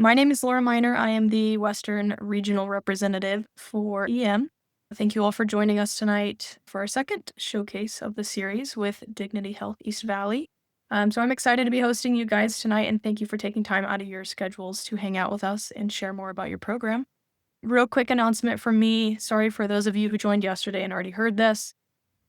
My name is Laura Miner. I am the Western Regional Representative for EM. Thank you all for joining us tonight for our second showcase of the series with Dignity Health East Valley. So I'm excited to be hosting you guys tonight, and thank you for taking time out of your schedules to hang out with us and share more about your program. Real quick announcement from me. Sorry for those of you who joined yesterday and already heard this,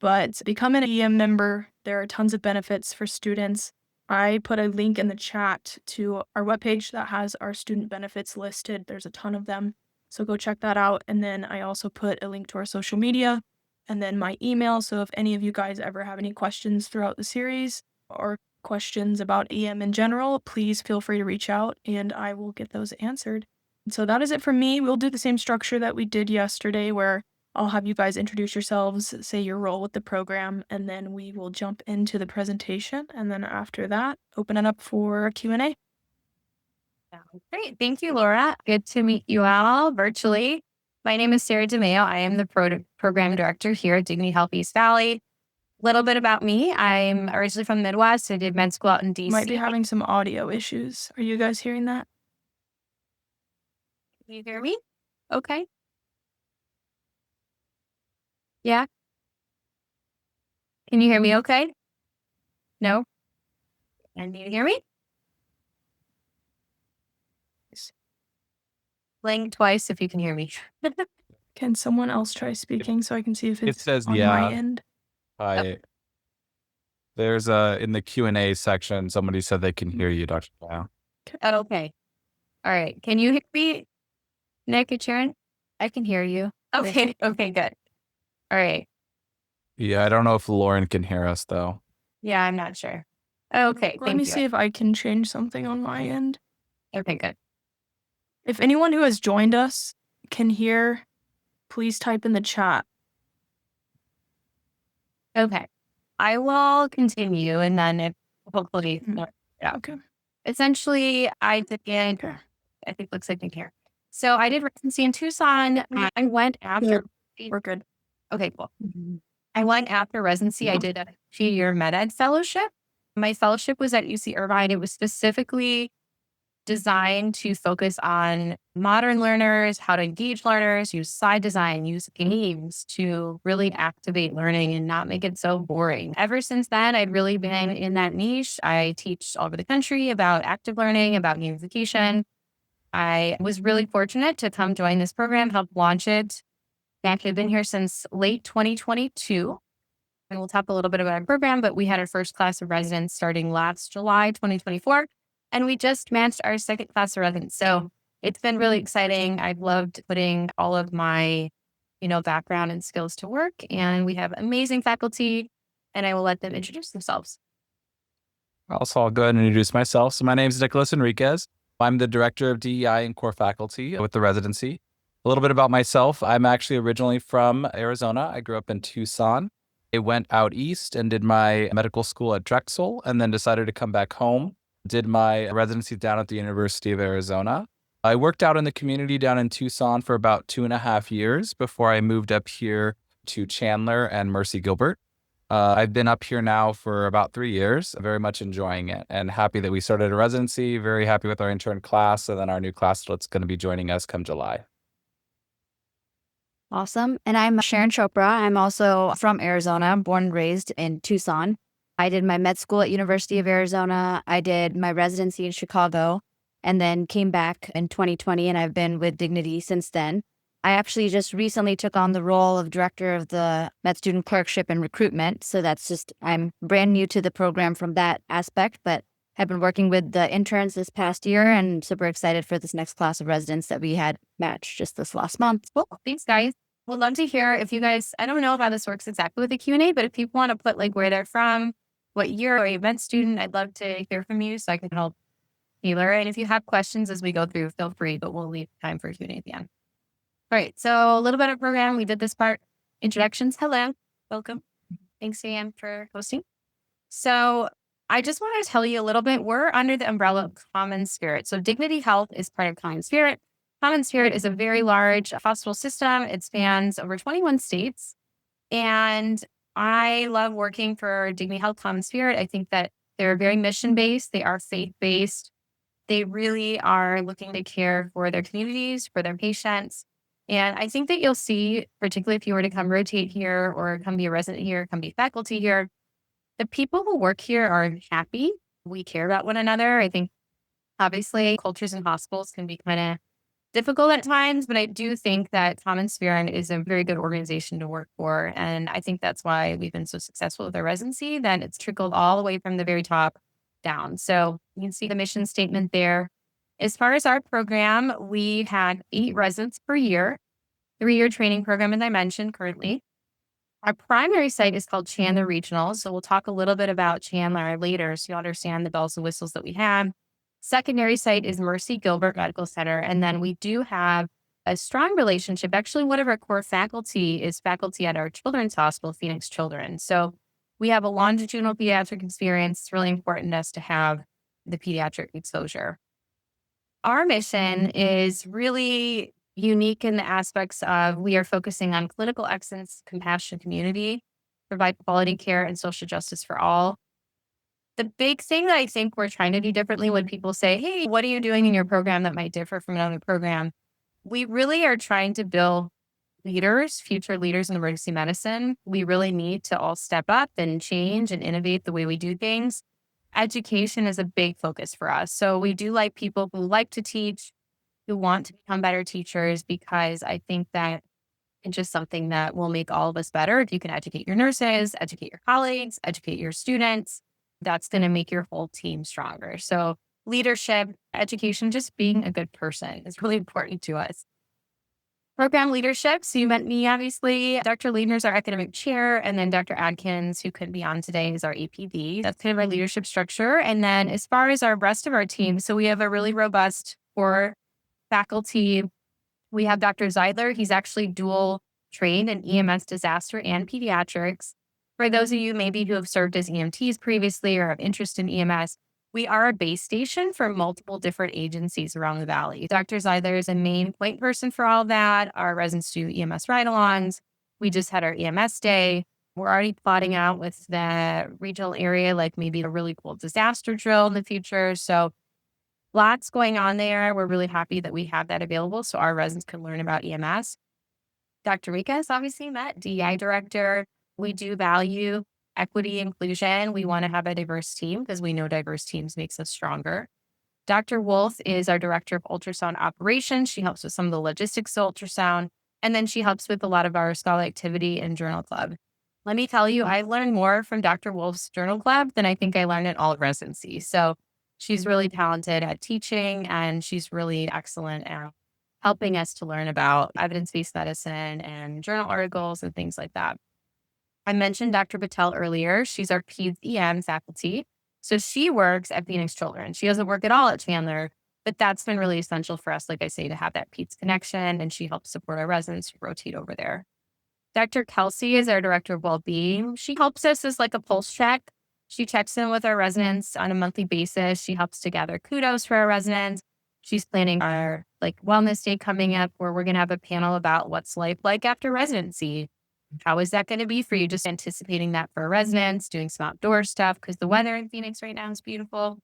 but become an EM member. There are tons of benefits for students. I put a link in the chat to our webpage that has our student benefits listed. There's a ton of them, so go check that out. And then I also put a link to our social media and then my email. So if any of you guys ever have any questions throughout the series or questions about EM in general, please feel free to reach out and I will get those answered. And so that is it for me. We'll do the same structure that we did yesterday, where I'll have you guys introduce yourselves, say your role with the program, and then we will jump into the presentation. And then after that, open it up for Q&A. Great. Thank you, Laura. Good to meet you all virtually. My name is Sarah DeMeo. I am the program director here at Dignity Health East Valley. A little bit about me. I'm originally from the Midwest. I did med school out in DC. Might be having some audio issues. Are you guys hearing that? Can you hear me? Okay. Yeah. Can you hear me okay? No? And you hear me? Blink twice if you can hear me. Can someone else try speaking so I can see if it's says on my end? There's in the Q&A section, somebody said they can hear you, Dr. Chow. Okay. All right. Can you hear me, Nick and Sharon? I can hear you. Okay. Okay, good. All right. Yeah, I don't know if Lauren can hear us, though. Yeah, I'm not sure. Okay. Let me see if I can change something on my end. Okay, good. If anyone who has joined us can hear, please type in the chat. Okay. I will continue and then if hopefully, yeah. Okay. Essentially, I did, I think looks like in here. So I did residency in Tucson. I went after. We're good. Okay, cool. I went after residency. I did a 2-year med ed fellowship. My fellowship was at UC Irvine. It was specifically designed to focus on modern learners, how to engage learners, use slide design, use games to really activate learning and not make it so boring. Ever since then, I've really been in that niche. I teach all over the country about active learning, about gamification. I was really fortunate to come join this program, help launch it. I've been here since late 2022. And we'll talk a little bit about our program, but we had our first class of residents starting last July 2024. And we just matched our second class of residents. So it's been really exciting. I've loved putting all of my, background and skills to work. And we have amazing faculty, and I will let them introduce themselves. Also, I'll go ahead and introduce myself. So my name is Nicholas Enriquez. I'm the director of DEI and core faculty with the residency. A little bit about myself. I'm actually originally from Arizona. I grew up in Tucson. I went out east and did my medical school at Drexel and then decided to come back home. Did my residency down at the University of Arizona. I worked out in the community down in Tucson for about 2.5 years before I moved up here to Chandler and Mercy Gilbert. I've been up here now for about 3 years, very much enjoying it and happy that we started a residency, very happy with our intern class and then our new class that's going to be joining us come July. Awesome. And I'm Sharon Chopra. I'm also from Arizona, born and raised in Tucson. I did my med school at University of Arizona. I did my residency in Chicago and then came back in 2020 and I've been with Dignity since then. I actually just recently took on the role of director of the med student clerkship and recruitment. So I'm brand new to the program from that aspect, but have been working with the interns this past year and super excited for this next class of residents that we had matched just this last month. Cool. Thanks, guys. We'd love to hear if you guys, I don't know how this works exactly with the Q&A, but if people want to put where they're from, what year or event student, I'd love to hear from you so I can help tailor. And if you have questions as we go through, feel free, but we'll leave time for Q&A at the end. All right. So a little bit of program. We did this part. Introductions. Hello. Welcome. Thanks, Sam, for hosting. So I just want to tell you a little bit. We're under the umbrella of Common Spirit. So Dignity Health is part of Common Spirit. Common Spirit is a very large hospital system. It spans over 21 states. And I love working for Dignity Health Common Spirit. I think that they're very mission-based. They are faith-based. They really are looking to care for their communities, for their patients. And I think that you'll see, particularly if you were to come rotate here or come be a resident here, come be faculty here, the people who work here are happy. We care about one another. I think obviously cultures in hospitals can be kind of difficult at times, but I do think that Common Spirit is a very good organization to work for. And I think that's why we've been so successful with our residency, that it's trickled all the way from the very top down. So you can see the mission statement there. As far as our program, we had 8 residents per year, 3-year training program, as I mentioned currently. Our primary site is called Chandler Regional. So we'll talk a little bit about Chandler later so you understand the bells and whistles that we have. Secondary site is Mercy Gilbert Medical Center. And then we do have a strong relationship. Actually, one of our core faculty is faculty at our children's hospital, Phoenix Children. So we have a longitudinal pediatric experience. It's really important to us to have the pediatric exposure. Our mission is really unique in the aspects of we are focusing on clinical excellence, compassion, community, provide quality care and social justice for all. The big thing that I think we're trying to do differently when people say, hey, what are you doing in your program that might differ from another program? We really are trying to build leaders, future leaders in emergency medicine. We really need to all step up and change and innovate the way we do things. Education is a big focus for us. So we do like people who like to teach, who want to become better teachers, because I think that it's just something that will make all of us better. If you can educate your nurses, educate your colleagues, educate your students, that's going to make your whole team stronger. So leadership, education, just being a good person is really important to us. Program leadership. So you met me, obviously. Dr. Leadner is our academic chair, and then Dr. Adkins, who couldn't be on today, is our APD. That's kind of our leadership structure. And then as far as our rest of our team, so we have a really robust core faculty. We have Dr. Zeidler. He's actually dual trained in EMS disaster and pediatrics. For those of you maybe who have served as EMTs previously or have interest in EMS, we are a base station for multiple different agencies around the valley. Dr. Zeidler is a main point person for all of that. Our residents do EMS ride-alongs. We just had our EMS day. We're already plotting out with the regional area, like maybe a really cool disaster drill in the future. So lots going on there. We're really happy that we have that available so our residents can learn about EMS. Dr. Rikas obviously met, DEI director. We do value equity, inclusion. We want to have a diverse team because we know diverse teams makes us stronger. Dr. Wolf is our director of ultrasound operations. She helps with some of the logistics of ultrasound, and then she helps with a lot of our scholar activity and journal club. Let me tell you, I learned more from Dr. Wolf's journal club than I think I learned in all of residency. So she's really talented at teaching, and she's really excellent at helping us to learn about evidence-based medicine and journal articles and things like that. I mentioned Dr. Patel earlier. She's our Peds EM faculty. So she works at Phoenix Children. She doesn't work at all at Chandler, but that's been really essential for us, like I say, to have that Peds connection, and she helps support our residents who rotate over there. Dr. Kelsey is our director of well-being. She helps us as like a pulse check. She checks in with our residents on a monthly basis. She helps to gather kudos for our residents. She's planning our wellness day coming up where we're going to have a panel about what's life like after residency. How is that going to be for you? Just anticipating that for our residents, doing some outdoor stuff because the weather in Phoenix right now is beautiful.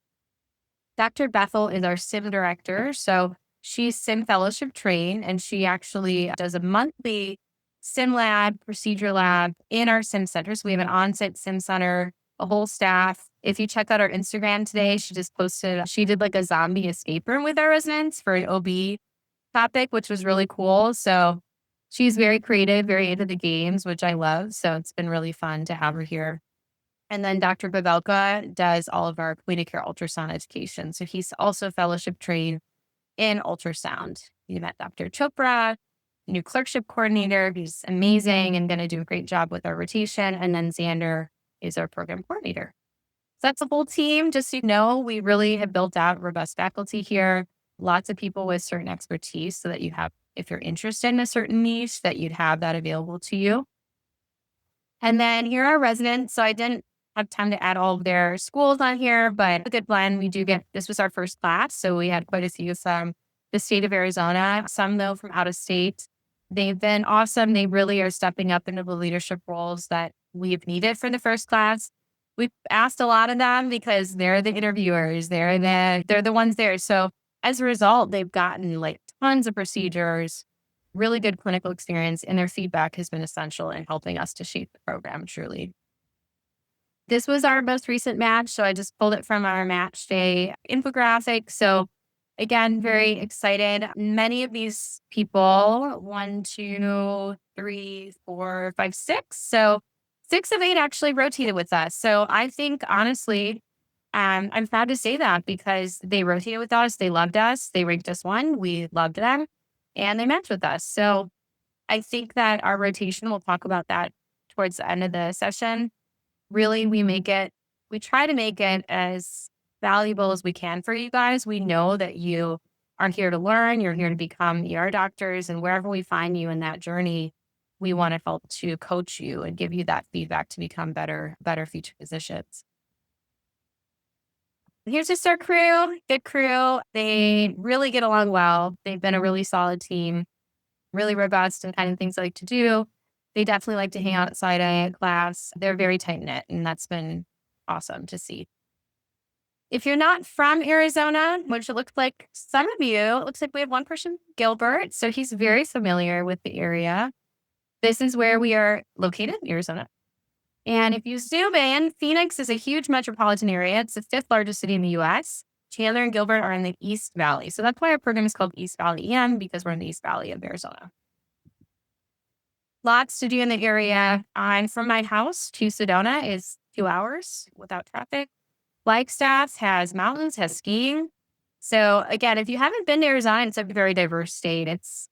Dr. Bethel is our SIM director. So she's SIM fellowship trained, and she actually does a monthly SIM lab, procedure lab in our SIM center. So we have an on-site SIM center, a whole staff. If you check out our Instagram today, she just posted, she did like a zombie escape room with our residents for an OB topic, which was really cool. So she's very creative, very into the games, which I love. So it's been really fun to have her here. And then Dr. Pavelka does all of our point of care ultrasound education. So he's also fellowship trained in ultrasound. You met Dr. Chopra, new clerkship coordinator, who's amazing and going to do a great job with our rotation. And then Xander is our program coordinator. So that's the whole team. Just so you know, we really have built out robust faculty here. Lots of people with certain expertise so that you have, if you're interested in a certain niche, that you'd have that available to you. And then here are residents. So I didn't have time to add all of their schools on here, but a good blend. We do get, this was our first class. So we had quite a few from the state of Arizona, some though from out of state. They've been awesome. They really are stepping up into the leadership roles that we've needed for the first class. we've asked a lot of them because they're the interviewers, they're the ones there. So as a result, they've gotten like tons of procedures, really good clinical experience, and their feedback has been essential in helping us to shape the program truly. This was our most recent match, so I just pulled it from our match day infographic. So again, very excited. Many of these people, 1, 2, 3, 4, 5, 6. So 6 of 8 actually rotated with us. So I think honestly, I'm proud to say that because they rotated with us, they loved us, they ranked us one, we loved them, and they matched with us. So I think that our rotation, we'll talk about that towards the end of the session. Really, we try to make it as valuable as we can for you guys. We know that you are here to learn, you're here to become ER doctors, and wherever we find you in that journey, we want to help to coach you and give you that feedback to become better future physicians. Here's just our crew, good crew. They really get along well. They've been a really solid team, really robust in kind of things they like to do. They definitely like to hang out outside of class. They're very tight knit, and that's been awesome to see. If you're not from Arizona, which it looks like some of you, it looks like we have one person, Gilbert. So he's very familiar with the area. This is where we are located, Arizona. And if you zoom in, Phoenix is a huge metropolitan area. It's the 5th largest city in the US. Chandler and Gilbert are in the East Valley. So that's why our program is called East Valley EM, because we're in the East Valley of Arizona. Lots to do in the area. I'm from my house to Sedona is 2 hours without traffic. Flagstaff has mountains, has skiing. So again, if you haven't been to Arizona, it's a very diverse state. It's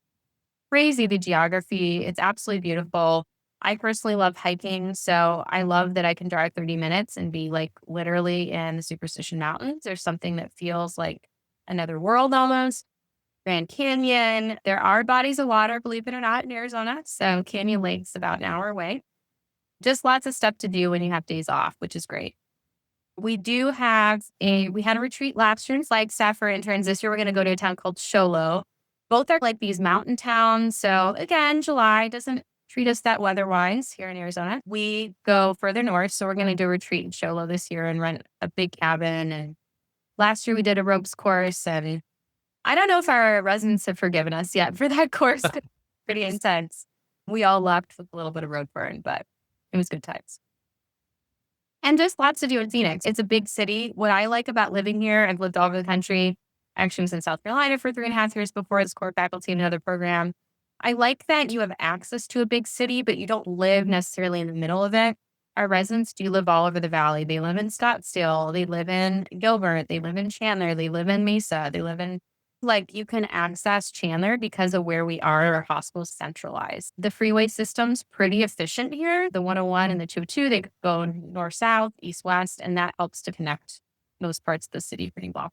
crazy, the geography. It's absolutely beautiful. I personally love hiking. So I love that I can drive 30 minutes and be like literally in the Superstition Mountains. There's something that feels like another world almost. Grand Canyon. There are bodies of water, believe it or not, in Arizona. So Canyon Lake's about an hour away. Just lots of stuff to do when you have days off, which is great. We had a retreat last year in Flagstaff for interns. This year, we're going to go to a town called Sholo. Both are like these mountain towns. So again, July doesn't treat us that weather-wise here in Arizona. We go further north. So we're going to do a retreat in Sholo this year and rent a big cabin. And last year we did a ropes course, and I don't know if our residents have forgiven us yet for that course. Pretty intense. We all left with a little bit of road burn, but it was good times. And just lots to do in Phoenix. It's a big city. What I like about living here, I've lived all over the country. I actually was in South Carolina for 3.5 years before as core faculty in another program. I like that you have access to a big city, but you don't live necessarily in the middle of it. Our residents do live all over the valley. They live in Scottsdale. They live in Gilbert. They live in Chandler. They live in Mesa. They live in you can access Chandler because of where we are. Our hospital's centralized. The freeway system's pretty efficient here. The 101 and the 202, they go north-south, east-west, and that helps to connect those parts of the city pretty well.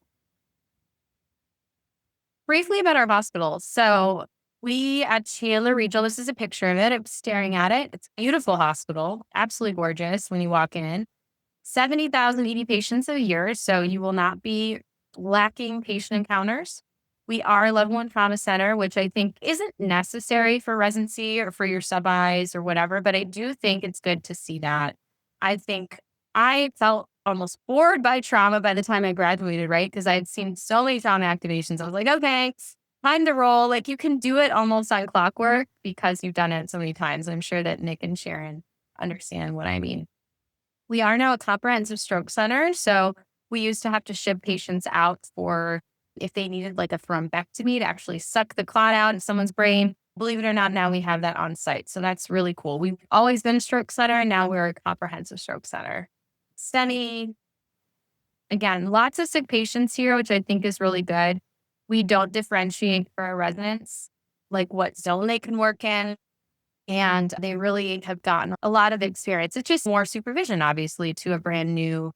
Briefly about our hospitals. So we at Chandler Regional, this is a picture of it. I'm staring at it. It's a beautiful hospital, absolutely gorgeous when you walk in. 70,000 ED patients a year, so you will not be lacking patient encounters. We are a level 1 trauma center, which I think isn't necessary for residency or for your sub-Is or whatever, but I do think it's good to see that. I think I felt almost bored by trauma by the time I graduated, right? Because I had seen so many trauma activations. I was like, okay, time to roll. Like you can do it almost on clockwork because you've done it so many times. I'm sure that Nick and Sharon understand what I mean. We are now a comprehensive stroke center. So we used to have to ship patients out for if they needed like a thrombectomy to actually suck the clot out of someone's brain. Believe it or not, now we have that on site. So that's really cool. We've always been a stroke center, and now we're a comprehensive stroke center. STEMI, again, lots of sick patients here, which I think is really good. We don't differentiate for our residents, like what zone they can work in. And they really have gotten a lot of experience. It's just more supervision, obviously, to a brand new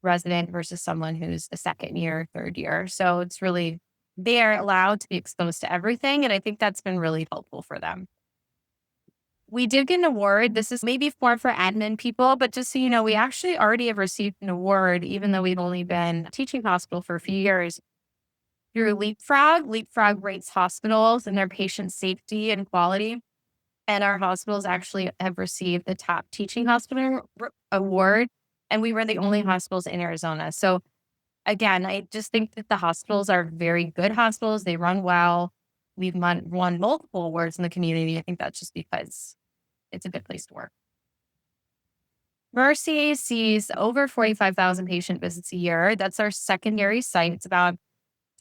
resident versus someone who's a second year, third year. So it's really, they are allowed to be exposed to everything. And I think that's been really helpful for them. We did get an award. This is maybe more for admin people, but just so you know, we actually already have received an award, even though we've only been a teaching hospital for a few years. Through Leapfrog. Leapfrog rates hospitals and their patient safety and quality. And our hospitals actually have received the top teaching hospital award And we were the only hospitals in Arizona. So again, I just think that the hospitals are very good hospitals. They run well. We've won multiple awards in the community. I think that's just because it's a good place to work. Mercy sees over 45,000 patient visits a year. That's our secondary site. It's about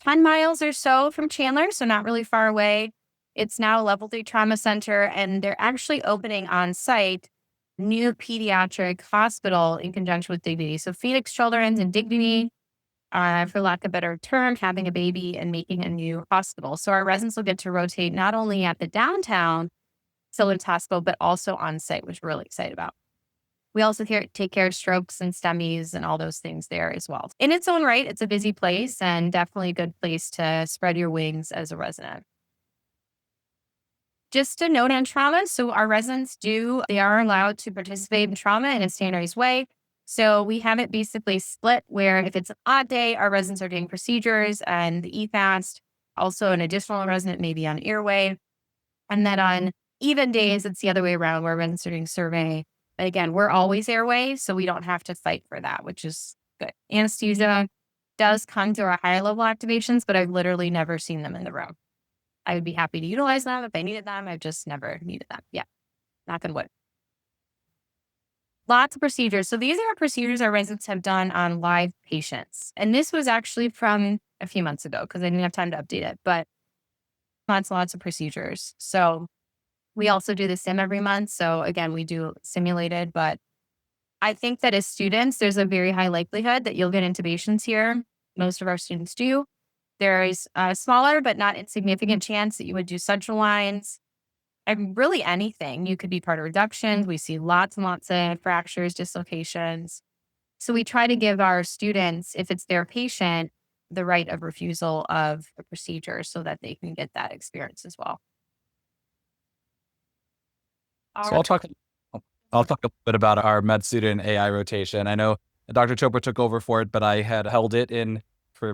10 miles or so from Chandler, so not really far away. It's now a level 3 trauma center, and they're actually opening on site new pediatric hospital in conjunction with Dignity. So Phoenix Children's and Dignity, for lack of a better term, having a baby and making a new hospital. So our residents will get to rotate not only at the downtown Children's Hospital, but also on site, which we're really excited about. We also take care of strokes and STEMIs and all those things there as well. In its own right, it's a busy place and definitely a good place to spread your wings as a resident. Just a note on trauma. So our residents they are allowed to participate in trauma in a standardized way. So we have it basically split where if it's an odd day, our residents are doing procedures and the EFAST, also an additional resident maybe on airway. And then on even days, it's the other way around where residents are doing survey. But again, we're always airway, so we don't have to fight for that, which is good. Anesthesia does come through our higher level activations, but I've literally never seen them in the room. I would be happy to utilize them if I needed them. I've just never needed them. Yeah, knock on wood. Lots of procedures. So these are procedures our residents have done on live patients. And this was actually from a few months ago because I didn't have time to update it, but lots of procedures. So we also do the sim every month. So again, we do simulated, but I think that as students, there's a very high likelihood that you'll get intubations here. Most of our students do. There is a smaller but not insignificant chance that you would do central lines. And really anything. You could be part of reductions. We see lots and lots of fractures, dislocations. So we try to give our students, if it's their patient, the right of refusal of a procedure so that they can get that experience as well. So I'll talk a bit about our med student AI rotation. I know Dr. Chopra took over for it, but I had held it in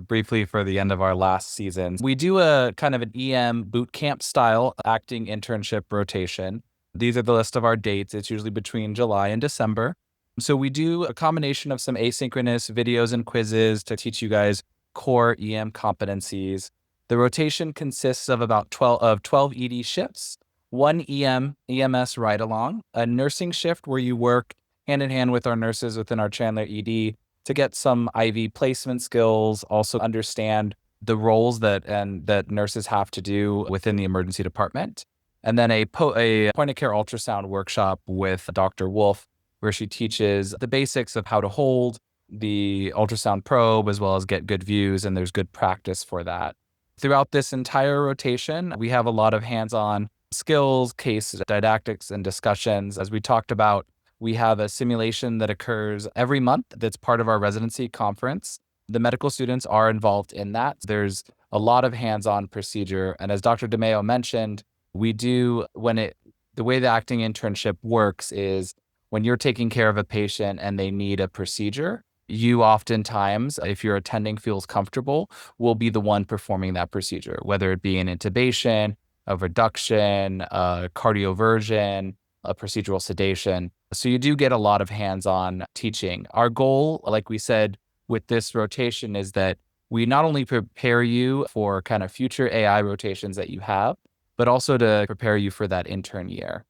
briefly for the end of our last season. We do a kind of an EM boot camp style acting internship rotation. These are the list of our dates. It's usually between July and December. So we do a combination of some asynchronous videos and quizzes to teach you guys core EM competencies. The rotation consists of about 12 ED shifts, one EMS ride along, a nursing shift where you work hand in hand with our nurses within our Chandler ED to get some IV placement skills, also understand the roles that nurses have to do within the emergency department. And then a point of care ultrasound workshop with Dr. Wolf, where she teaches the basics of how to hold the ultrasound probe as well as get good views, and there's good practice for that. Throughout this entire rotation, we have a lot of hands-on skills, case didactics, and discussions. As we talked about, we have a simulation that occurs every month that's part of our residency conference. The medical students are involved in that. There's a lot of hands-on procedure. And as Dr. DeMeo mentioned, we do, the way the acting internship works is when you're taking care of a patient and they need a procedure, you oftentimes, if your attending feels comfortable, will be the one performing that procedure, whether it be an intubation, a reduction, a cardioversion, a procedural sedation. So you do get a lot of hands-on teaching. Our goal, like we said, with this rotation is that we not only prepare you for kind of future AI rotations that you have, but also to prepare you for that intern year.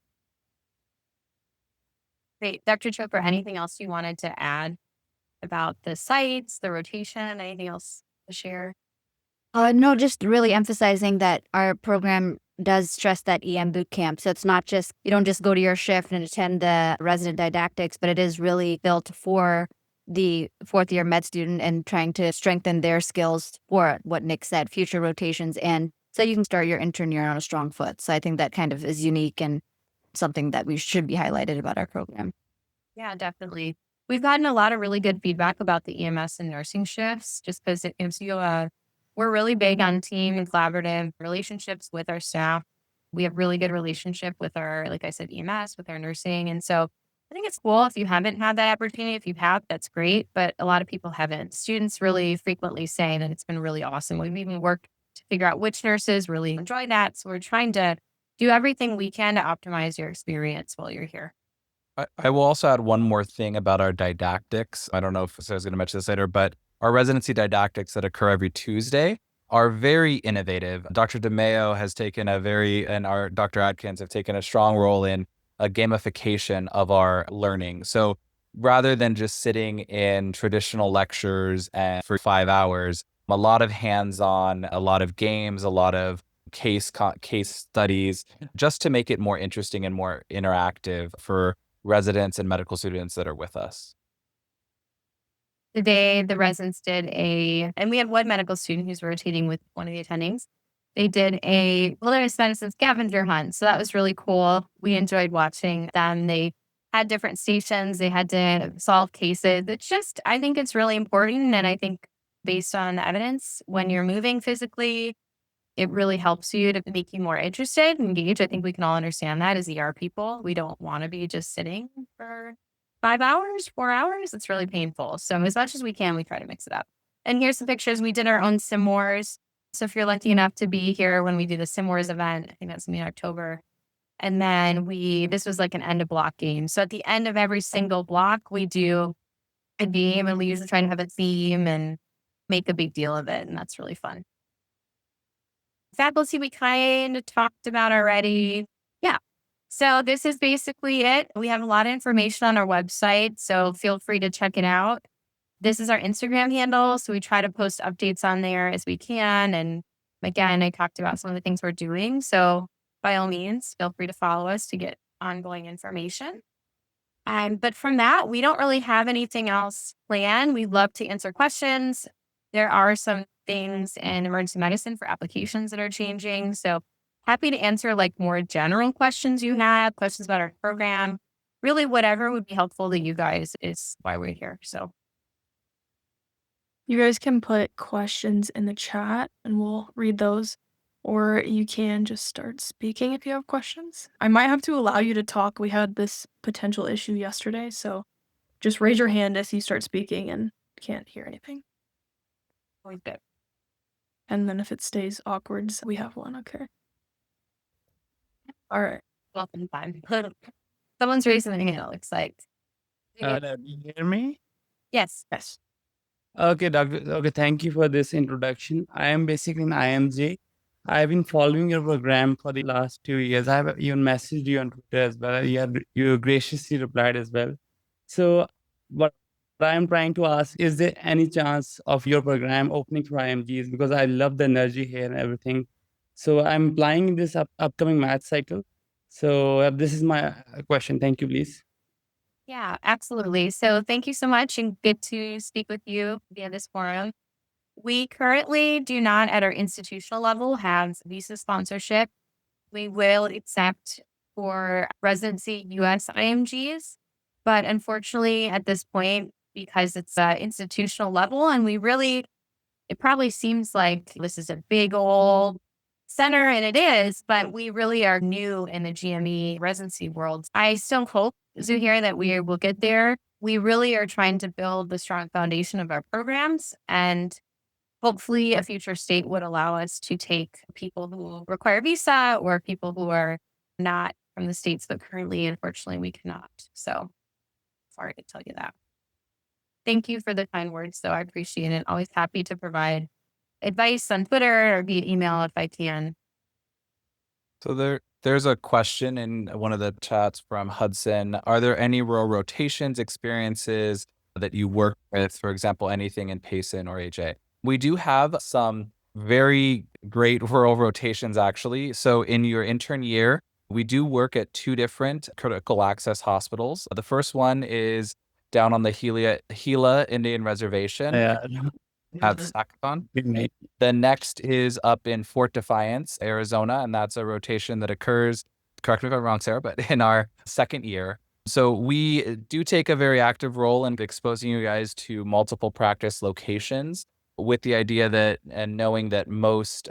Great. Dr. Chopra, anything else you wanted to add about the sites, the rotation, anything else to share? No, just really emphasizing that our program does stress that EM boot camp. So it's not just, you don't just go to your shift and attend the resident didactics, but it is really built for the fourth year med student and trying to strengthen their skills for what Nick said, future rotations. And so you can start your intern year on a strong foot. So I think that kind of is unique and something that we should be highlighted about our program. Yeah, definitely. We've gotten a lot of really good feedback about the EMS and nursing shifts just because it gives you we're really big on team and collaborative relationships with our staff. We have really good relationship with our, like I said, EMS, with our nursing. And so I think it's cool if you haven't had that opportunity. If you have, that's great. But a lot of people haven't. Students really frequently say that it's been really awesome. We've even worked to figure out which nurses really enjoy that. So we're trying to do everything we can to optimize your experience while you're here. I will also add one more thing about our didactics. I don't know if I was going to mention this later, but our residency didactics that occur every Tuesday are very innovative. Dr. DeMeo has taken and our Dr. Adkins have taken a strong role in a gamification of our learning. So rather than just sitting in traditional lectures and for 5 hours, a lot of hands-on, a lot of games, a lot of case studies, just to make it more interesting and more interactive for residents and medical students that are with us. Today, the residents and we had one medical student who's rotating with one of the attendings. They did a wilderness medicine scavenger hunt. So that was really cool. We enjoyed watching them. They had different stations, they had to solve cases. I think it's really important. And I think based on evidence, when you're moving physically, it really helps you to make you more interested and engaged. I think we can all understand that as ER people. We don't want to be just sitting for 5 hours, 4 hours. It's really painful. So as much as we can, we try to mix it up. And here's some pictures. We did our own Sim Wars. So if you're lucky enough to be here when we do the Sim Wars event, I think that's gonna be in October. And then this was like an end of block game. So at the end of every single block, we do a game and we usually try to have a theme and make a big deal of it. And that's really fun. Faculty we kind of talked about already. Yeah. So this is basically it. We have a lot of information on our website, so feel free to check it out. This is our Instagram handle, so we try to post updates on there as we can. And again, I talked about some of the things we're doing. So by all means, feel free to follow us to get ongoing information. But from that, we don't really have anything else planned. We love to answer questions. There are some things in emergency medicine for applications that are changing. So happy to answer like more general questions you have, questions about our program. Really, whatever would be helpful to you guys is why we're here. So You guys can put questions in the chat and we'll read those. Or you can just start speaking if you have questions. I might have to allow you to talk. We had this potential issue yesterday, so just raise your hand as you start speaking and can't hear anything. always good. And then if it stays awkward, we have one. Okay. All right. Welcome time. Someone's raising their hand, it looks like. Do you hear me? Yes. Yes. Okay, doctor. Okay, thank you for this introduction. I am basically an IMJ. I've been following your program for the last 2 years. I have even messaged you on Twitter as well. You graciously replied as well. So, what I'm trying to ask is there any chance of your program opening for IMGs? Because I love the energy here and everything. So, I'm applying in this upcoming math cycle. So, this is my question. Thank you, please. Yeah, absolutely. So thank you so much and good to speak with you via this forum. We currently do not at our institutional level have visa sponsorship. We will accept for residency US IMGs, but unfortunately at this point, because it's institutional level and it probably seems like this is a big old center, and it is, but we really are new in the GME residency world. I still hope, Zuhair, that we will get there. We really are trying to build the strong foundation of our programs, and hopefully a future state would allow us to take people who require visa or people who are not from the states, but currently, unfortunately, we cannot. So sorry to tell you that. Thank you for the kind words, though. I appreciate it. Always happy to provide advice on Twitter or via email if I can. So there's a question in one of the chats from Hudson. Are there any rural rotations experiences that you work with, for example, anything in Payson or AJ? We do have some very great rural rotations, actually. So in your intern year, we do work at 2 different critical access hospitals. The first one is down on the Gila Indian Reservation Yeah. at Sacathon. Good night. The next is up in Fort Defiance, Arizona, and that's a rotation that occurs, correct me if I'm wrong, Sarah, but in our second year. So we do take a very active role in exposing you guys to multiple practice locations with the idea that, and knowing that most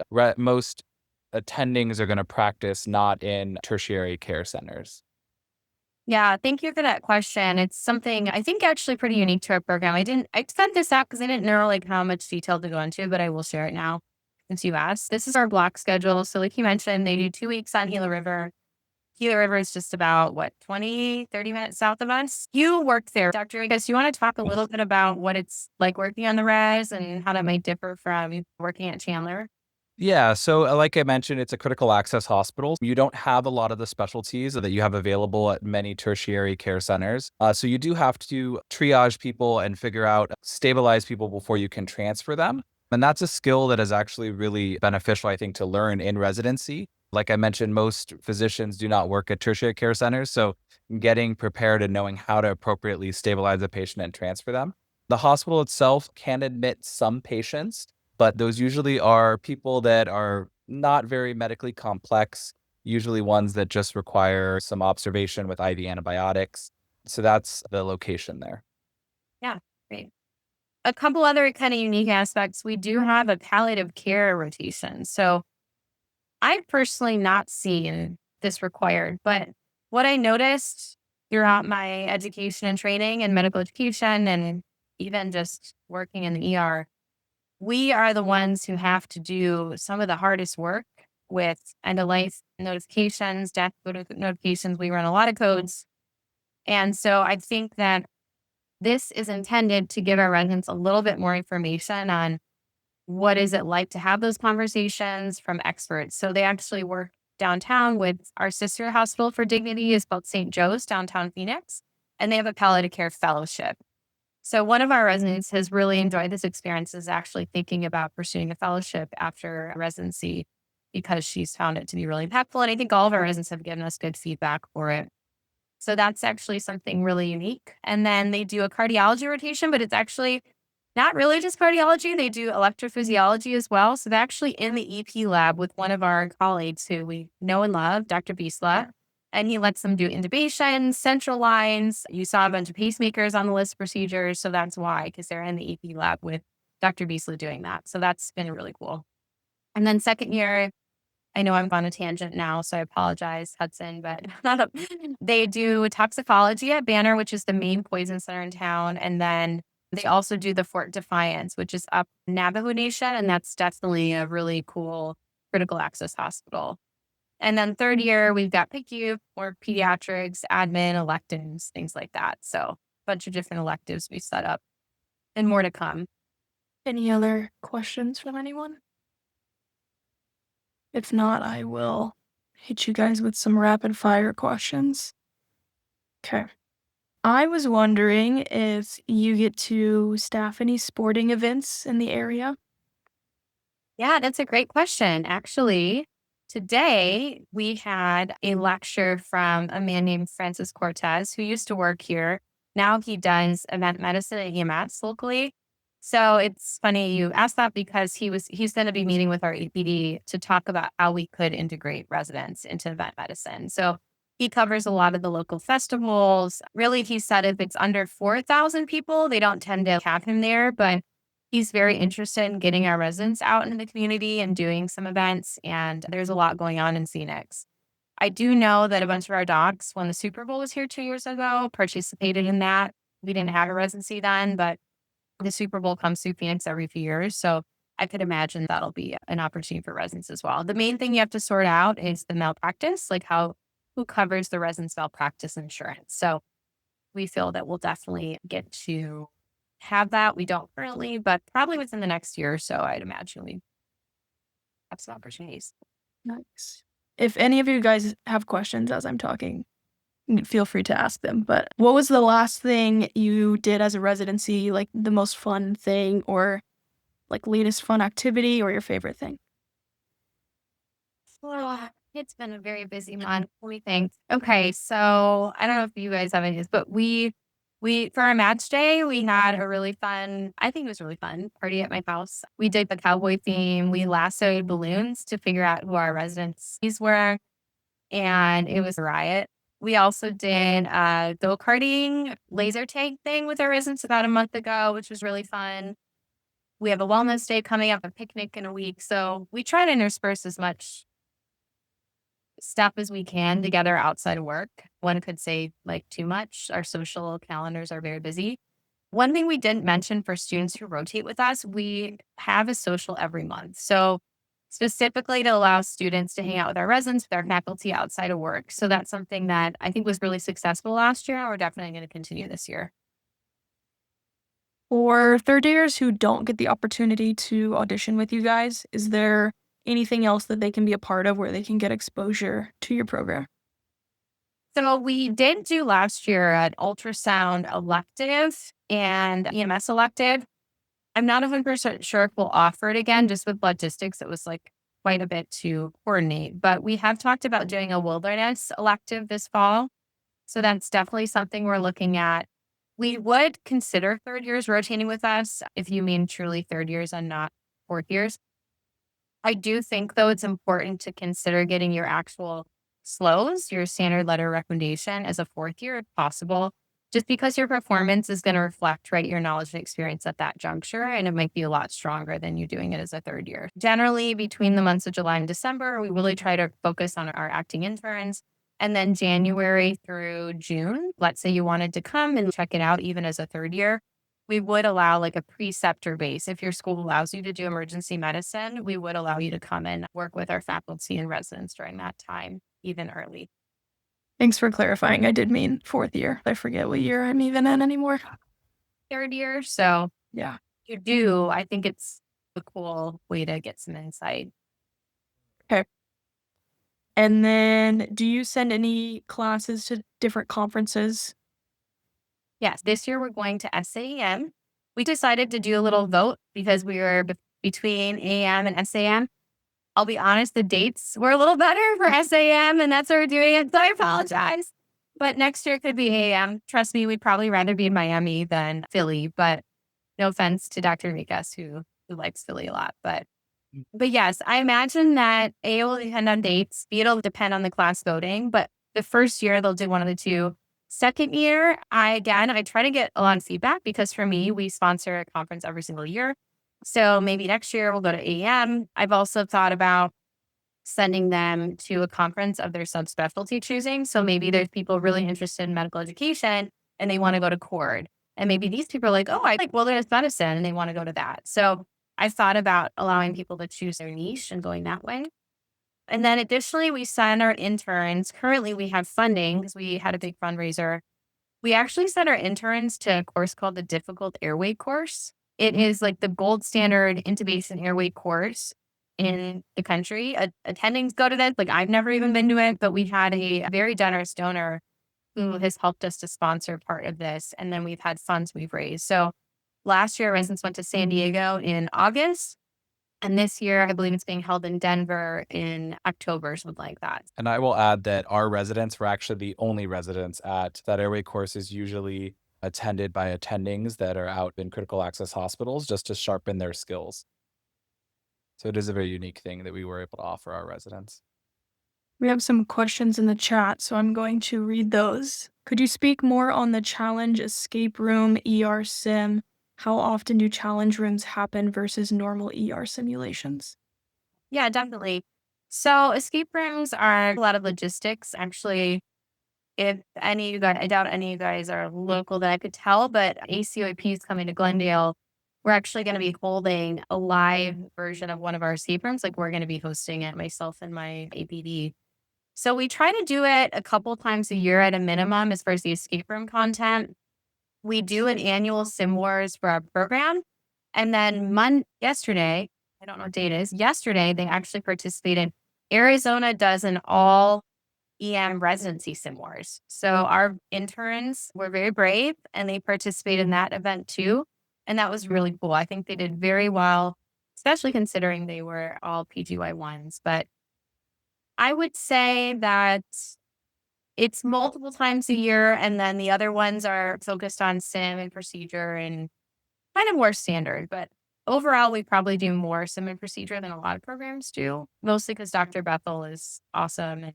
attendings are going to practice not in tertiary care centers. Yeah, thank you for that question. It's something I think actually pretty unique to our program. I sent this out because I didn't know like how much detail to go into, but I will share it now since you asked. This is our block schedule. So like you mentioned, they do 2 weeks on Gila River. Gila River is just about 20, 30 minutes south of us. You worked there. Dr. Rigas, you want to talk a little bit about what it's like working on the res and how that might differ from working at Chandler? Yeah, so like I mentioned, it's a critical access hospital. You don't have a lot of the specialties that you have available at many tertiary care centers. So you do have to triage people and figure out, stabilize people before you can transfer them. And that's a skill that is actually really beneficial, I think, to learn in residency. Like I mentioned, most physicians do not work at tertiary care centers. So getting prepared and knowing how to appropriately stabilize a patient and transfer them. The hospital itself can admit some patients, but those usually are people that are not very medically complex, usually ones that just require some observation with IV antibiotics. So that's the location there. Yeah, great. A couple other kind of unique aspects. We do have a palliative care rotation. So I've personally not seen this required, but what I noticed throughout my education and training and medical education and even just working in the ER, we are the ones who have to do some of the hardest work with end of life notifications, notifications. We run a lot of codes. And so I think that this is intended to give our residents a little bit more information on what is it like to have those conversations from experts. So they actually work downtown with our sister hospital for dignity is called St. Joe's downtown Phoenix, and they have a palliative care fellowship. So one of our residents has really enjoyed this experience, is actually thinking about pursuing a fellowship after residency because she's found it to be really impactful. And I think all of our residents have given us good feedback for it. So that's actually something really unique. And then they do a cardiology rotation, but it's actually not really just cardiology. They do electrophysiology as well. So they're actually in the EP lab with one of our colleagues who we know and love, Dr. Bisla. And he lets them do intubation, central lines. You saw a bunch of pacemakers on the list of procedures. So that's why, because they're in the EP lab with Dr. Bisla doing that. So that's been really cool. And then second year, I know I'm on a tangent now, so I apologize, Hudson, but they do toxicology at Banner, which is the main poison center in town. And then they also do the Fort Defiance, which is up Navajo Nation. And that's definitely a really cool critical access hospital. And then third year, we've got PICU or pediatrics, admin, electives, things like that. So a bunch of different electives we set up and more to come. Any other questions from anyone? If not, I will hit you guys with some rapid fire questions. Okay. I was wondering if you get to staff any sporting events in the area. Yeah, that's a great question. Actually, today we had a lecture from a man named Francis Cortez who used to work here. Now he does event medicine at EMS locally. So it's funny you asked that because he's going to be meeting with our APD to talk about how we could integrate residents into event medicine. So he covers a lot of the local festivals. Really, he said if it's under 4,000 people, they don't tend to have him there, but he's very interested in getting our residents out in the community and doing some events. And there's a lot going on in Phoenix. I do know that a bunch of our docs, when the Super Bowl was here 2 years ago, participated in that. We didn't have a residency then, but the Super Bowl comes through Phoenix every few years. So I could imagine that'll be an opportunity for residents as well. The main thing you have to sort out is the malpractice, like who covers the residents' malpractice insurance. So we feel that we'll definitely get to have that. We don't currently, but probably within the next year or so, I'd imagine we have some opportunities. Nice. If any of you guys have questions as I'm talking, feel free to ask them. But what was the last thing you did as a residency, like the most fun thing or like latest fun activity or your favorite thing? Well, it's been a very busy month. Let me think. Okay, so I don't know if you guys have any, but we for our match day, we had a really fun, I think it was really fun, party at my house. We did the cowboy theme. We lassoed balloons to figure out who our residents were, and it was a riot. We also did a go-karting laser tag thing with our residents about a month ago, which was really fun. We have a wellness day coming up, a picnic in a week. So we try to intersperse as much stuff as we can together outside of work. One could say like too much. Our social calendars are very busy. One thing we didn't mention for students who rotate with us, we have a social every month. So specifically to allow students to hang out with our residents, with our faculty outside of work. So that's something that I think was really successful last year. And we're definitely going to continue this year. For third years who don't get the opportunity to audition with you guys, is there anything else that they can be a part of where they can get exposure to your program? So we did do last year an ultrasound elective and EMS elective. I'm not 100% sure if we'll offer it again, just with logistics. It was like quite a bit to coordinate, but we have talked about doing a wilderness elective this fall. So that's definitely something we're looking at. We would consider third years rotating with us if you mean truly third years and not fourth years. I do think, though, it's important to consider getting your actual SLOs, your standard letter recommendation, as a fourth year if possible, just because your performance is going to reflect, right, your knowledge and experience at that juncture. And it might be a lot stronger than you doing it as a third year. Generally, between the months of July and December, we really try to focus on our acting interns. And then January through June, let's say you wanted to come and check it out even as a third year, we would allow like a preceptor base. If your school allows you to do emergency medicine, we would allow you to come and work with our faculty and residents during that time, even early. Thanks for clarifying. I did mean fourth year. I forget what year I'm even in anymore. Third year. So Yeah. you do, I think it's a cool way to get some insight. Okay. And then do you send any classes to different conferences? Yes, this year we're going to SAM. We decided to do a little vote because we were between AM and SAM. I'll be honest, the dates were a little better for SAM, and that's why we're doing it. So I apologize. But next year could be AM. Trust me, we'd probably rather be in Miami than Philly. But no offense to Dr. Rikas, who likes Philly a lot. But yes, I imagine that A will depend on dates. B, it'll depend on the class voting. But the first year they'll do one of the two. Second year, I try to get a lot of feedback because for me, we sponsor a conference every single year. So maybe next year we'll go to AM. I've also thought about sending them to a conference of their subspecialty choosing. So maybe there's people really interested in medical education and they want to go to Cord. And maybe these people are like, oh, I like wilderness medicine and they want to go to that. So I thought about allowing people to choose their niche and going that way. And then additionally, we send our interns. Currently, we have funding because we had a big fundraiser. We actually send our interns to a course called the Difficult Airway course. It is like the gold standard intubation airway course in the country. Attendings go to that. Like I've never even been to it, but we had a very generous donor who has helped us to sponsor part of this. And then we've had funds we've raised. So last year, residents went to San Diego in August. And this year, I believe it's being held in Denver in October, something like that. And I will add that our residents were actually the only residents at that airway course is usually attended by attendings that are out in critical access hospitals just to sharpen their skills. So it is a very unique thing that we were able to offer our residents. We have some questions in the chat, so I'm going to read those. Could you speak more on the challenge escape room ER sim? How often do challenge rooms happen versus normal ER simulations? Yeah, definitely. So escape rooms are a lot of logistics. Actually, if any of you guys, I doubt any of you guys are local that I could tell, but ACOP is coming to Glendale. We're actually going to be holding a live version of one of our escape rooms. Like we're going to be hosting it, myself and my APD. So we try to do it a couple times a year at a minimum as far as the escape room content. We do an annual Sim Wars for our program. And then yesterday, I don't know what date it is, yesterday they actually participated. Arizona does an all EM residency Sim Wars. So our interns were very brave and they participated in that event too. And that was really cool. I think they did very well, especially considering they were all PGY1s. But I would say that it's multiple times a year. And then the other ones are focused on sim and procedure and kind of more standard. But overall, we probably do more sim and procedure than a lot of programs do, mostly because Dr. Bethel is awesome and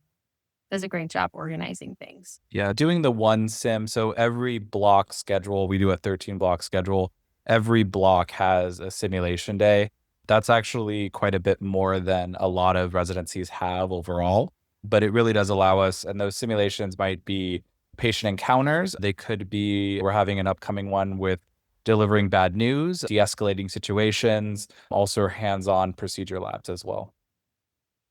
does a great job organizing things. Yeah, doing the one sim. So every block schedule, we do a 13 block schedule. Every block has a simulation day. That's actually quite a bit more than a lot of residencies have overall. But it really does allow us, and those simulations might be patient encounters. They could be, we're having an upcoming one with delivering bad news, de-escalating situations, also hands-on procedure labs as well.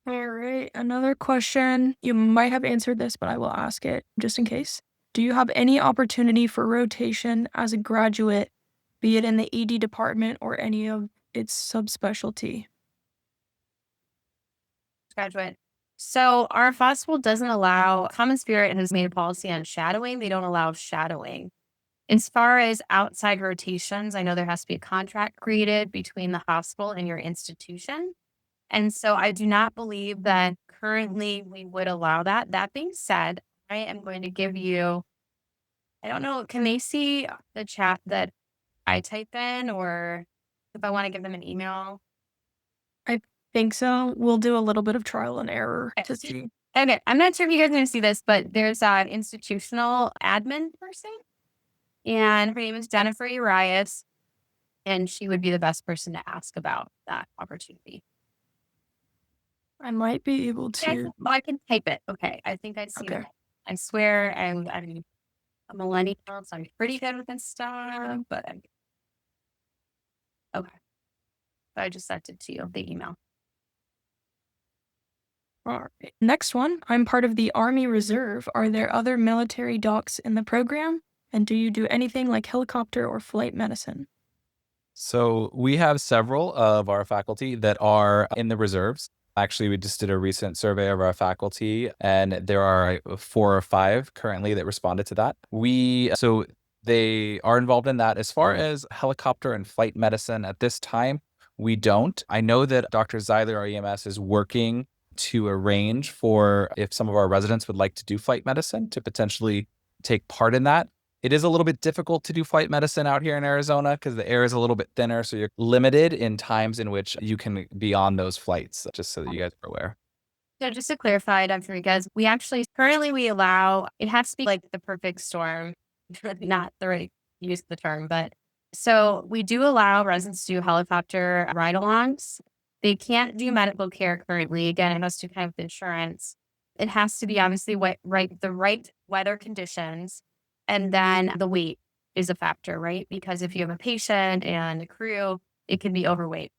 All right, another question. You might have answered this, but I will ask it just in case. Do you have any opportunity for rotation as a graduate, be it in the ED department or any of its subspecialty? Graduate. So our hospital doesn't allow, Common Spirit has made a policy on shadowing. They don't allow shadowing. As far as outside rotations, I know there has to be a contract created between the hospital and your institution. And so I do not believe that currently we would allow that. That being said, I am going to give you, I don't know, can they see the chat that I type in, or if I want to give them an email? I think so. We'll do a little bit of trial and error to see. Okay, I'm not sure if you guys are going to see this, but there's an institutional admin person, and her name is Jennifer Urias, and she would be the best person to ask about that opportunity. I might be able to. I can type it. Okay, I think I'd see Okay. it. I swear I'm a millennial, so I'm pretty good with this stuff, but okay. So I just sent it to you, the email. All right. Next one. I'm part of the Army Reserve. Are there other military docs in the program? And do you do anything like helicopter or flight medicine? So we have several of our faculty that are in the reserves. Actually, we just did a recent survey of our faculty, and there are 4 or 5 currently that responded to that. So they are involved in that. As far as helicopter and flight medicine at this time, we don't. I know that Dr. Zeiler, our EMS, is working to arrange for if some of our residents would like to do flight medicine to potentially take part in that. It is a little bit difficult to do flight medicine out here in Arizona because the air is a little bit thinner. So you're limited in times in which you can be on those flights, just so that you guys are aware. So just to clarify, Dr. Rodriguez, we actually currently we allow, it has to be like the perfect storm, not the right use of the term, but so we do allow residents to do helicopter ride-alongs. They can't do medical care currently. Again, it has to kind of insurance. It has to be obviously the right weather conditions, and then the weight is a factor, right? Because if you have a patient and a crew, it can be overweight.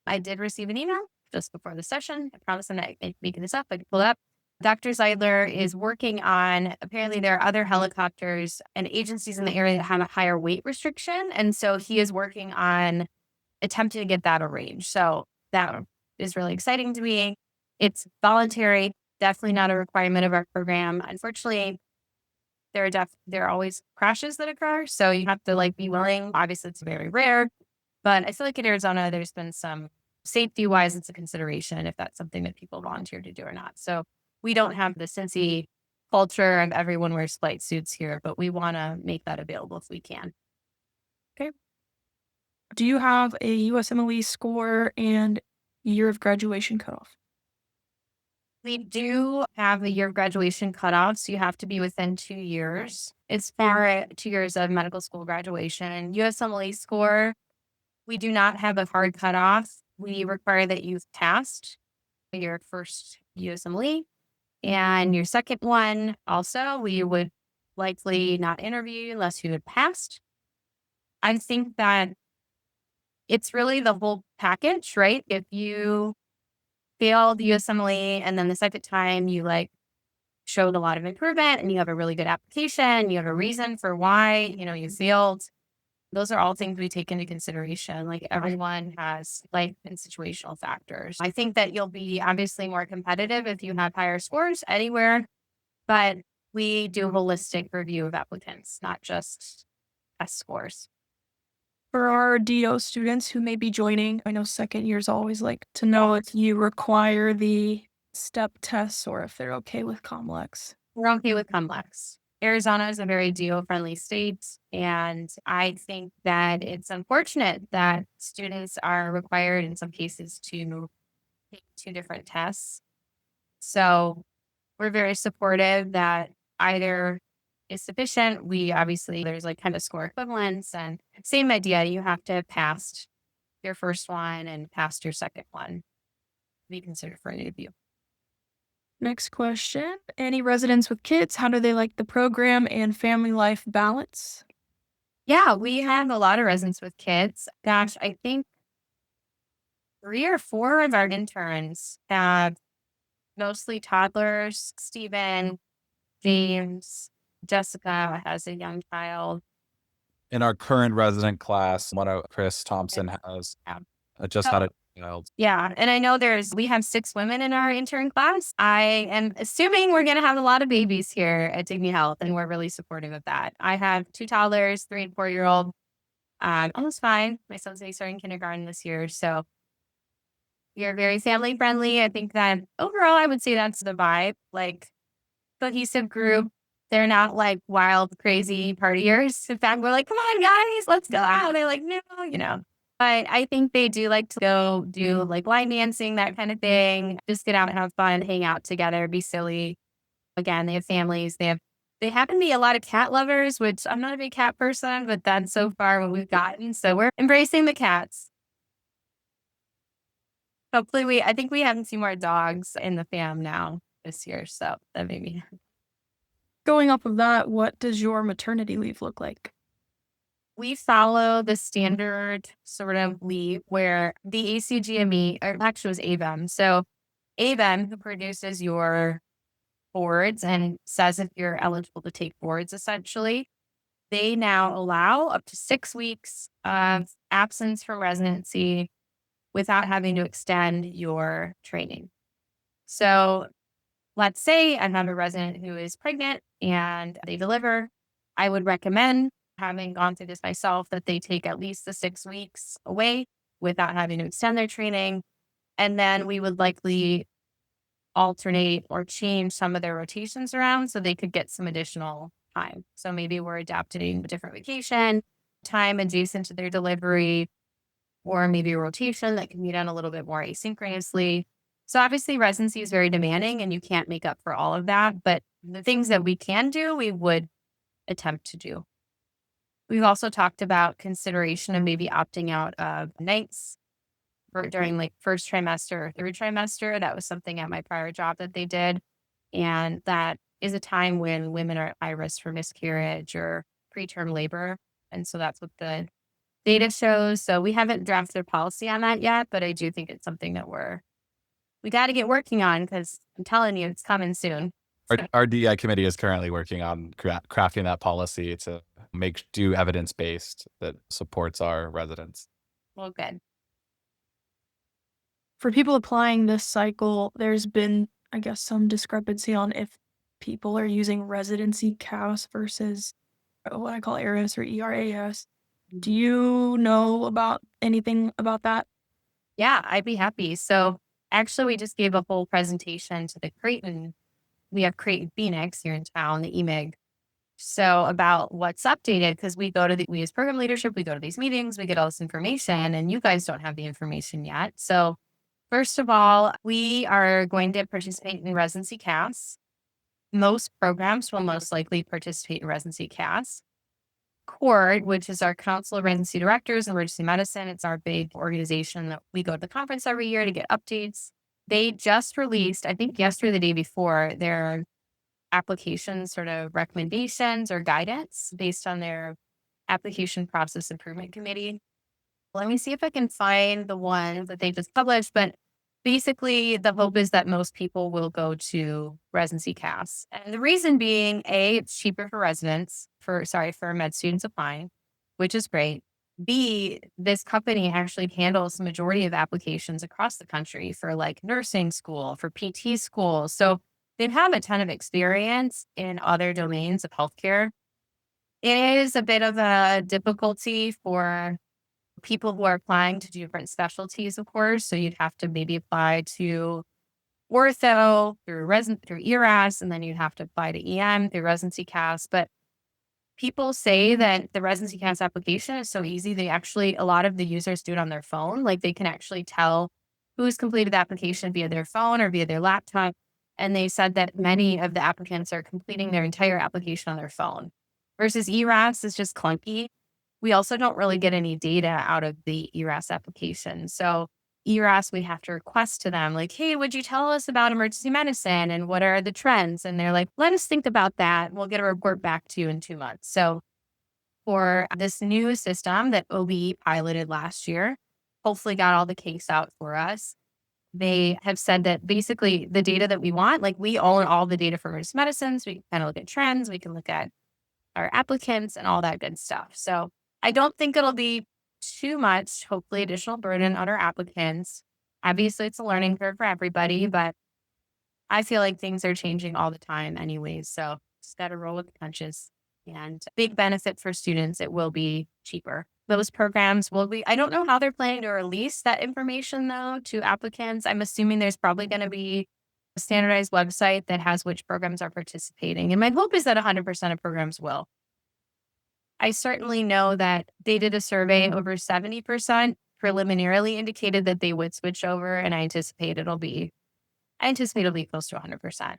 I did receive an email just before the session. I promise I'm not making this up. I can pull it up. Dr. Zeidler is working on, apparently there are other helicopters and agencies in the area that have a higher weight restriction. And so he is working on attempting to get that arranged. So that is really exciting to me. It's voluntary, definitely not a requirement of our program. Unfortunately, there are always crashes that occur. So you have to be willing. Obviously, it's very rare. But I feel like in Arizona, there's been some safety wise, it's a consideration if that's something that people volunteer to do or not. So we don't have the Cincy culture of everyone wears flight suits here, but we want to make that available if we can. Okay. Do you have a USMLE score and year of graduation cutoff? We do have a year of graduation cutoff, so you have to be within 2 years. It's for 2 years of medical school graduation. USMLE score, we do not have a hard cutoff. We require that you've passed your first USMLE and your second one. Also, we would likely not interview you unless you had passed. I think that it's really the whole package, right? If you failed the USMLE and then the second time you showed a lot of improvement and you have a really good application, you have a reason for why, you failed. Those are all things we take into consideration. Like everyone has life and situational factors. I think that you'll be obviously more competitive if you have higher scores anywhere, but we do a holistic review of applicants, not just test scores. For our DO students who may be joining, I know second years always like to know if you require the step tests or if they're okay with COMLEX. We're okay with COMLEX. Arizona is a very DO-friendly state, and I think that it's unfortunate that students are required in some cases to take 2 different tests. So we're very supportive that either is sufficient. There's kind of score equivalents and same idea. You have to have passed your first one and passed your second one to be considered for an interview. Next question. Any residents with kids, how do they like the program and family life balance? Yeah, we have a lot of residents with kids. Gosh, I think 3 or 4 of our interns have mostly toddlers. Stephen, James, Jessica has a young child. In our current resident class, one of Chris Thompson has Yeah. just had a child. Yeah. And I know we have 6 women in our intern class. I am assuming we're going to have a lot of babies here at Dignity Health, and we're really supportive of that. I have 2 toddlers, 3 and 4-year-old. Almost fine. My son's going to be starting kindergarten this year. So we are very family friendly. I think that overall, I would say that's the vibe. Like, cohesive group. They're not like wild, crazy partiers. In fact, we're like, come on, guys, let's go out. They're like, no. But I think they do like to go do like line dancing, that kind of thing. Just get out and have fun, hang out together, be silly. Again, they have families. They happen to be a lot of cat lovers, which I'm not a big cat person, but that's so far what we've gotten. So we're embracing the cats. Hopefully I think we have a few more dogs in the fam now this year. So that made me. Going off of that, what does your maternity leave look like? We follow the standard sort of leave where the ACGME, or actually it was ABEM. So ABEM, who produces your boards and says if you're eligible to take boards, essentially, they now allow up to 6 weeks of absence from residency without having to extend your training. So let's say I have a resident who is pregnant and they deliver. I would recommend, having gone through this myself, that they take at least the 6 weeks away without having to extend their training. And then we would likely alternate or change some of their rotations around so they could get some additional time. So maybe we're adapting a different vacation time adjacent to their delivery, or maybe a rotation that can be done a little bit more asynchronously. So obviously residency is very demanding and you can't make up for all of that, but the things that we can do, we would attempt to do. We've also talked about consideration of maybe opting out of nights during like first trimester or third trimester. That was something at my prior job that they did. And that is a time when women are at high risk for miscarriage or preterm labor. And so that's what the data shows. So we haven't drafted a policy on that yet, but I do think it's something that we got to get working on, because I'm telling you, it's coming soon. Our DEI committee is currently working on crafting that policy to do evidence-based that supports our residents. Well, good. For people applying this cycle, there's been, I guess, some discrepancy on if people are using residency CAS versus what I call ARAS or ERAS. Do you know about anything about that? Yeah, I'd be happy. So actually, we just gave a whole presentation to the Creighton. We have Creighton Phoenix here in town, the EMIG. So about what's updated, because we as program leadership, we go to these meetings, we get all this information, and you guys don't have the information yet. So first of all, we are going to participate in residency CAS. Most programs will most likely participate in residency CAS. CORD, which is our Council of Residency Directors in Emergency Medicine. It's our big organization that we go to the conference every year to get updates. They just released, I think yesterday or the day before, their application sort of recommendations or guidance based on their application process improvement committee. Let me see if I can find the one that they just published, but basically the hope is that most people will go to residency CAS. And the reason being, A, it's cheaper for residents, for med students applying, which is great. B, this company actually handles the majority of applications across the country for like nursing school, for PT school. So they have a ton of experience in other domains of healthcare. It is a bit of a difficulty for people who are applying to different specialties, of course. So you'd have to maybe apply to ortho through ERAS, and then you'd have to apply to EM through residency CAS. But people say that the residency CAS application is so easy. A lot of the users do it on their phone. Like they can actually tell who's completed the application via their phone or via their laptop. And they said that many of the applicants are completing their entire application on their phone versus ERAS is just clunky. We also don't really get any data out of the ERAS application. So ERAS, we have to request to them like, hey, would you tell us about emergency medicine and what are the trends? And they're like, let us think about that. We'll get a report back to you in 2 months. So for this new system that OB piloted last year, hopefully got all the case out for us. They have said that basically the data that we want, like we own all the data for emergency medicine. So we can kind of look at trends, we can look at our applicants and all that good stuff. So I don't think it'll be too much, hopefully, additional burden on our applicants. Obviously, it's a learning curve for everybody, but I feel like things are changing all the time anyways. So just got to roll with the punches. And big benefit for students, it will be cheaper. Those programs will be, I don't know how they're planning to release that information though to applicants. I'm assuming there's probably going to be a standardized website that has which programs are participating. And my hope is that 100% of programs will. I certainly know that they did a survey, over 70% preliminarily indicated that they would switch over, and I anticipate it'll be close to 100%.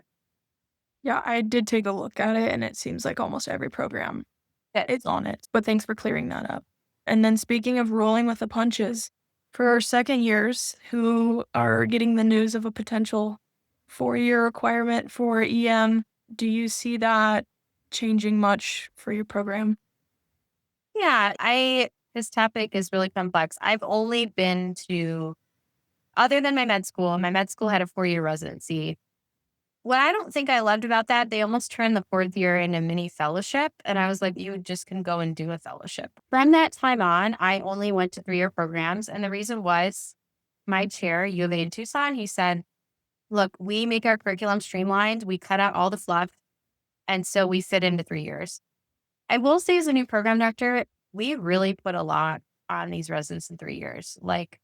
Yeah, I did take a look at it, and it seems like almost every program is on it. But thanks for clearing that up. And then speaking of rolling with the punches, for our second years who are getting the news of a potential 4-year requirement for EM, do you see that changing much for your program? Yeah, this topic is really complex. I've only been to, other than my med school had a 4-year residency. What I don't think I loved about that, they almost turned the 4th year into a mini fellowship. And I was like, you just can go and do a fellowship. From that time on, I only went to 3-year programs. And the reason was my chair, U of A in Tucson, he said, look, we make our curriculum streamlined. We cut out all the fluff. And so we fit into 3 years. I will say as a new program director, we really put a lot on these residents in 3 years. Like,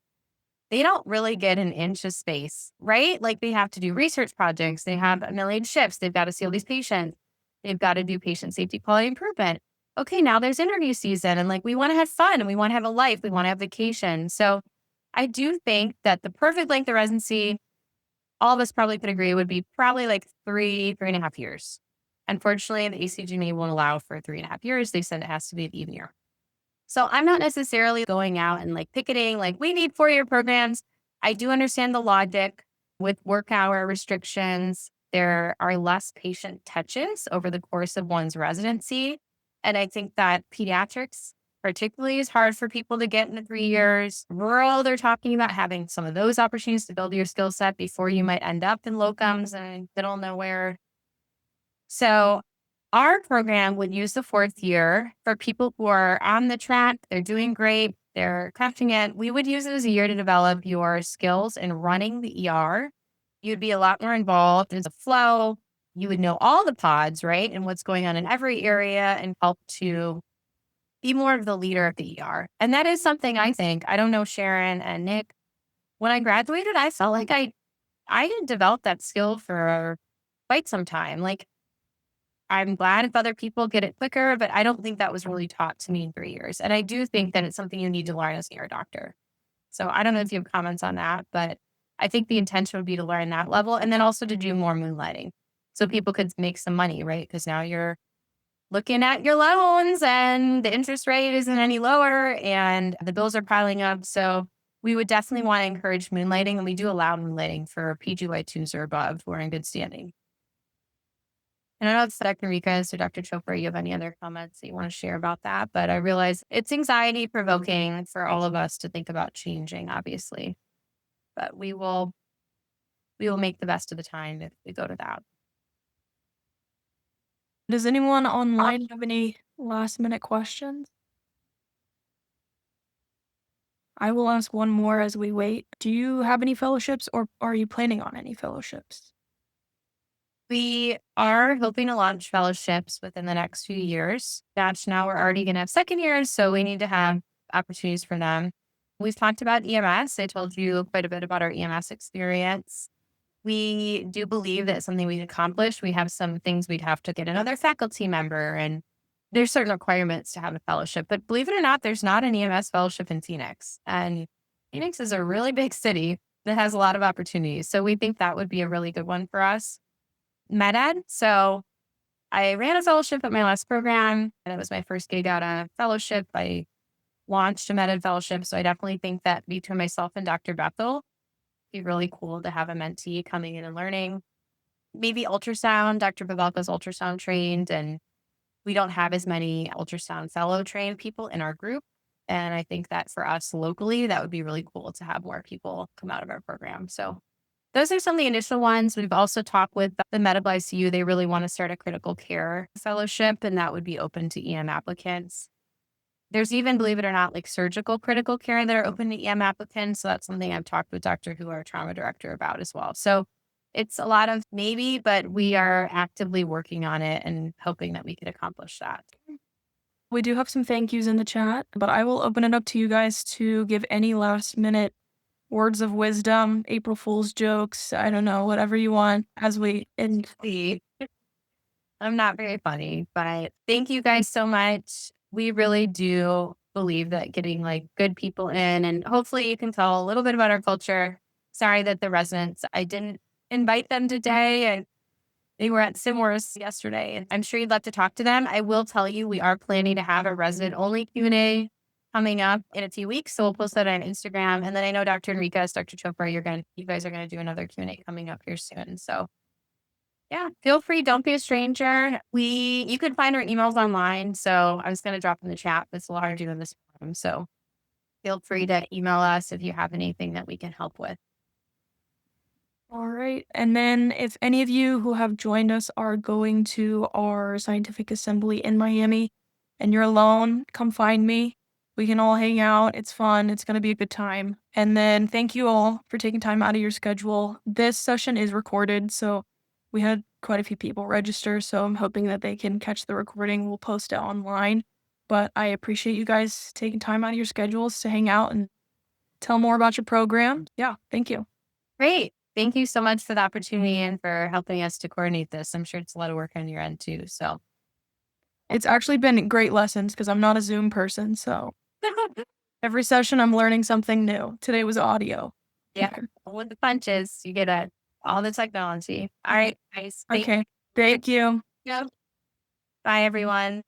they don't really get an inch of space, right? Like they have to do research projects. They have a million shifts. They've got to see all these patients. They've got to do patient safety quality improvement. Okay, now there's interview season and like we want to have fun and we want to have a life. We want to have vacation. So I do think that the perfect length of residency, all of us probably could agree, would be probably like 3.5 years. Unfortunately, the ACGME won't allow for 3.5 years. They said it has to be an even year. So I'm not necessarily going out and like picketing, like we need 4-year programs. I do understand the logic with work hour restrictions. There are less patient touches over the course of one's residency. And I think that pediatrics particularly is hard for people to get in 3 years. Rural, they're talking about having some of those opportunities to build your skill set before you might end up in locums and middle of nowhere. So our program would use the 4th year for people who are on the track. They're doing great. They're crafting it. We would use it as a year to develop your skills in running the ER. You'd be a lot more involved in the flow. You would know all the pods, right? And what's going on in every area and help to be more of the leader of the ER. And that is something I think, I don't know, Sharon and Nick, when I graduated, I felt like I had developed that skill for quite some time. Like, I'm glad if other people get it quicker, but I don't think that was really taught to me in 3 years. And I do think that it's something you need to learn as an ER doctor. So I don't know if you have comments on that, but I think the intention would be to learn that level and then also to do more moonlighting so people could make some money, right? Because now you're looking at your loans and the interest rate isn't any lower and the bills are piling up. So we would definitely want to encourage moonlighting, and we do allow moonlighting for PGY2s or above who are in good standing. And I don't know if Dr. Enriquez or Dr. Chopra, you have any other comments that you want to share about that, but I realize it's anxiety provoking for all of us to think about changing, obviously. But we will make the best of the time if we go to that. Does anyone online have any last minute questions? I will ask one more as we wait. Do you have any fellowships or are you planning on any fellowships? We are hoping to launch fellowships within the next few years. Gosh, now we're already going to have second years, so we need to have opportunities for them. We've talked about EMS. I told you quite a bit about our EMS experience. We do believe that something we'd accomplish. We have some things we'd have to get another faculty member, and there's certain requirements to have a fellowship. But believe it or not, there's not an EMS fellowship in Phoenix. And Phoenix is a really big city that has a lot of opportunities. So we think that would be a really good one for us. MedEd. So I ran a fellowship at my last program, and it was my first gig out on a fellowship. I launched a MedEd fellowship. So I definitely think that between myself and Dr. Bethel, it'd be really cool to have a mentee coming in and learning. Maybe ultrasound. Dr. Pavelka's ultrasound trained, and we don't have as many ultrasound fellow trained people in our group. And I think that for us locally, that would be really cool to have more people come out of our program. So those are some of the initial ones. We've also talked with the medical ICU. They really want to start a critical care fellowship, and that would be open to EM applicants. There's even, believe it or not, like surgical critical care that are open to EM applicants. So that's something I've talked with Dr. Hu, our trauma director, about as well. So it's a lot of maybe, but we are actively working on it and hoping that we could accomplish that. We do have some thank yous in the chat, but I will open it up to you guys to give any last minute words of wisdom, April Fool's jokes, I don't know, whatever you want as we end. I'm not very funny, but thank you guys so much. We really do believe that getting like good people in, and hopefully you can tell a little bit about our culture. Sorry that the residents, I didn't invite them today, and they were at Simworth yesterday, and I'm sure you'd love to talk to them. I will tell you, we are planning to have a resident only Q&A coming up in a few weeks. So we'll post that on Instagram. And then I know Dr. Enriquez, Dr. Chopra, you guys are going to do another Q&A coming up here soon. So yeah, feel free. Don't be a stranger. You can find our emails online. So I was going to drop in the chat. It's a lot harder doing this forum. So feel free to email us if you have anything that we can help with. All right. And then if any of you who have joined us are going to our scientific assembly in Miami and you're alone, come find me. We can all hang out. It's fun. It's going to be a good time. And then thank you all for taking time out of your schedule. This session is recorded, so we had quite a few people register, so I'm hoping that they can catch the recording. We'll post it online. But I appreciate you guys taking time out of your schedules to hang out and tell more about your program. Yeah, thank you. Great. Thank you so much for the opportunity and for helping us to coordinate this. I'm sure it's a lot of work on your end too. So It's actually been great lessons because I'm not a Zoom person, so every session I'm learning something new. Today was audio. yeah, with the punches, you get all the technology. All right, guys. Okay. Thank you. Yep. Bye, everyone.